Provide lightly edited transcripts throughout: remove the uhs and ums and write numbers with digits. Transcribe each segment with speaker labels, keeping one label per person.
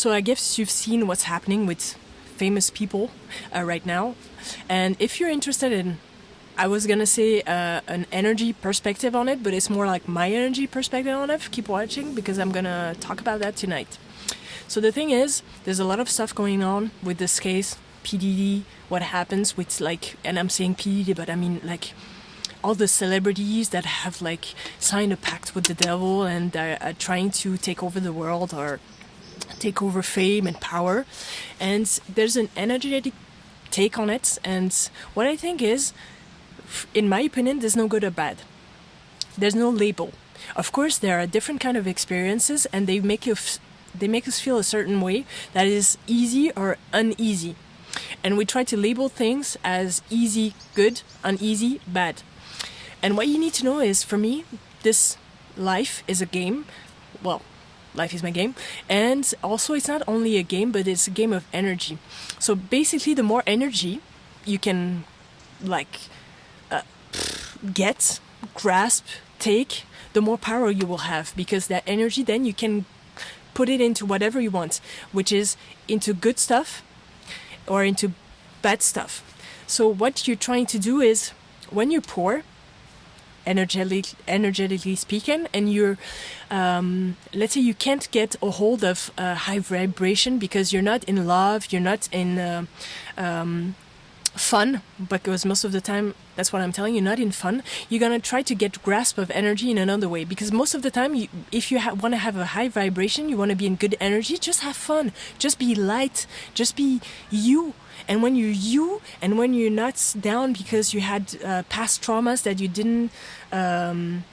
Speaker 1: So I guess you've seen what's happening with famous people right now. And if you're interested in, I was gonna say an energy perspective on it, but it's more like my energy perspective on it. Keep watching because I'm gonna talk about that tonight. So the thing is, there's a lot of stuff going on with this case, PDD, what happens with like, and I'm saying PDD, but I mean like all the celebrities that have like signed a pact with the devil and are trying to take over the world or take over fame and power. And there's an energetic take on it. And what I think is, in my opinion, there's no good or bad. There's no label. Of course, there are different kind of experiences, and they make us feel a certain way that is easy or uneasy. And we try to label things as easy, good, uneasy, bad. And what you need to know is, for me, this life is a game. Well, life is my game. And also, it's not only a game, but it's a game of energy. So basically, the more energy you can, like, get, grasp, take, the more power you will have. Because that energy, then you can put it into whatever you want, which is into good stuff or into bad stuff. So what you're trying to do is, when you're poor, energetically speaking, and you're, let's say you can't get a hold of high vibration because you're not in love, you're not in fun, because most of the time, that's what I'm telling you, not in fun, you're gonna try to get grasp of energy in another way, because most of the time, if you want to have a high vibration, you want to be in good energy, just have fun, just be light, just be you. And when you're you, and when you're not down because you had past traumas that you didn't, that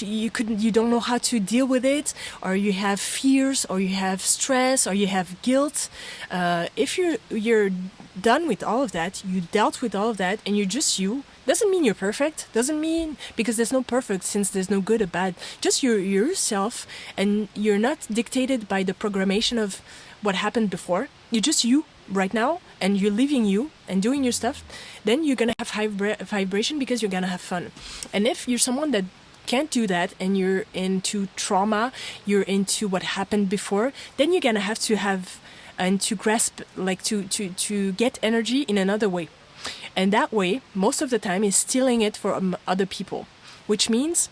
Speaker 1: you don't know how to deal with it, or you have fears, or you have stress, or you have guilt. If you're done with all of that, you dealt with all of that, and you're just you. Doesn't mean you're perfect. Doesn't mean, because there's no perfect, since there's no good or bad. Just you're yourself, and you're not dictated by the programmation of what happened before. You're just you right now, and you're living you and doing your stuff. Then you're gonna have high vibration because you're gonna have fun. And if you're someone that can't do that, and you're into trauma, you're into what happened before, then you're gonna have and to grasp, like to get energy in another way. And that way, most of the time, is stealing it from other people, which means,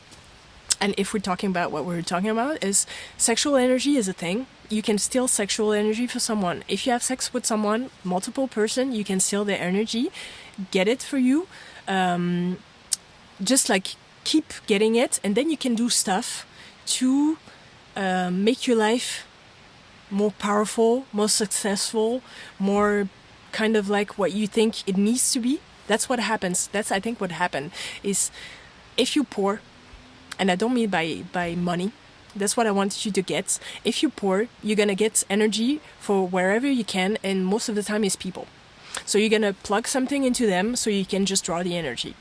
Speaker 1: and if we're talking about what we're talking about, is sexual energy is a thing. You can steal sexual energy for someone. If you have sex with someone, multiple person, you can steal their energy, get it for you, just like keep getting it, and then you can do stuff to make your life more powerful, more successful, more kind of like what you think it needs to be. That's what happens. That's, I think, what happened is, if you're poor, and I don't mean by money, that's what I want you to get. If you're poor, you're gonna get energy for wherever you can, and most of the time is people. So you're gonna plug something into them so you can just draw the energy.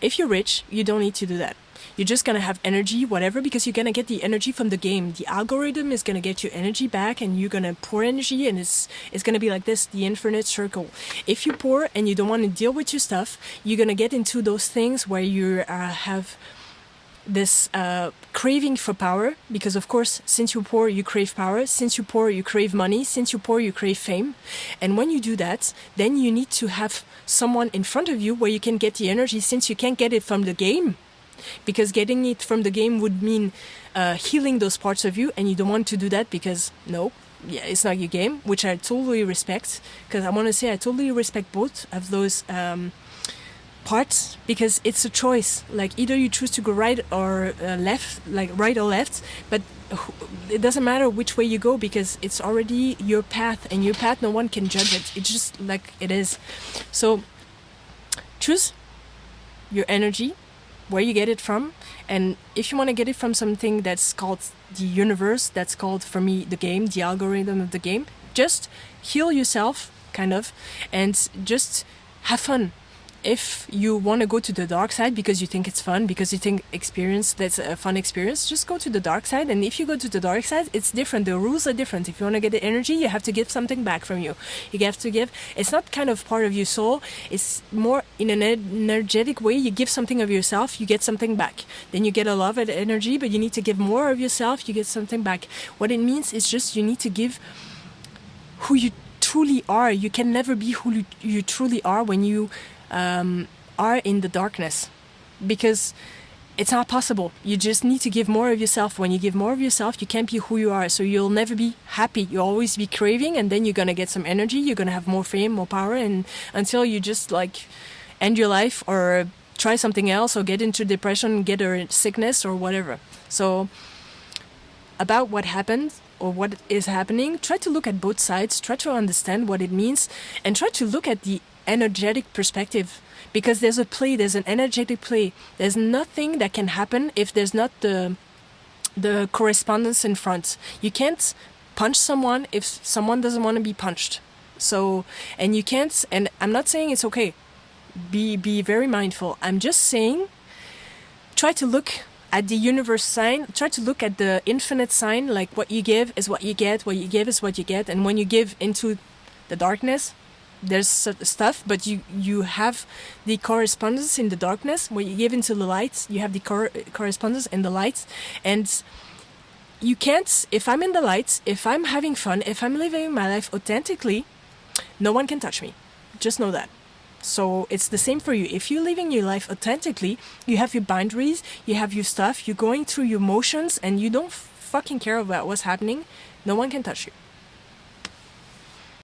Speaker 1: If you're rich, you don't need to do that. You're just gonna have energy, whatever, because you're gonna get the energy from the game. The algorithm is gonna get your energy back, and you're gonna pour energy, and it's gonna be like this, the infinite circle. If you're poor and you don't want to deal with your stuff, you're gonna get into those things where you have this craving for power, because of course, since you're poor, you crave power. Since you're poor, you crave money. Since you're poor, you crave fame. And when you do that, then you need to have someone in front of you where you can get the energy, since you can't get it from the game. Because getting it from the game would mean healing those parts of you, and you don't want to do that because, no, yeah, it's not your game, which I totally respect. Because I want to say I totally respect both of those parts, because it's a choice. Like, either you choose to go right or left, like right or left, but it doesn't matter which way you go, because it's already your path, and your path, no one can judge it. It's just like it is. So choose your energy, where you get it from. And if you want to get it from something that's called the universe, that's called, for me, the game, the algorithm of the game, just heal yourself, kind of, and just have fun. if you want to go to the dark side because you think it's fun, because you think that's a fun experience, just go to the dark side. And if you go to the dark side, it's different. The rules are different. If you want to get the energy, you have to give something back from you. You have to give. It's not kind of part of your soul. It's more in an energetic way. You give something of yourself, you get something back. Then you get a lot of energy, but you need to give more of yourself, you get something back. What it means is just you need to give who you truly are. You can never be who you truly are when you are in the darkness, because it's not possible. You just need to give more of yourself. When you give more of yourself, you can't be who you are, so you'll never be happy. You'll always be craving, and then you're gonna get some energy, you're gonna have more fame, more power, and until you just like end your life or try something else or get into depression, get a sickness or whatever. So about what happened or what is happening, try to look at both sides, try to understand what it means, and try to look at the energetic perspective, because there's an energetic play. There's nothing that can happen if there's not the correspondence in front. You can't punch someone if someone doesn't want to be punched. So, and you can't, and I'm not saying it's okay. Be very mindful. I'm just saying, try to look at the universe sign, try to look at the infinite sign, like what you give is what you get, what you give is what you get, and when you give into the darkness, there's stuff, but you have the correspondence in the darkness. When you give into the light, you have the correspondence in the light. And you can't, if I'm in the light, if I'm having fun, if I'm living my life authentically, no one can touch me. Just know that. So it's the same for you. If you're living your life authentically, you have your boundaries, you have your stuff, you're going through your motions, and you don't fucking care about what's happening, no one can touch you.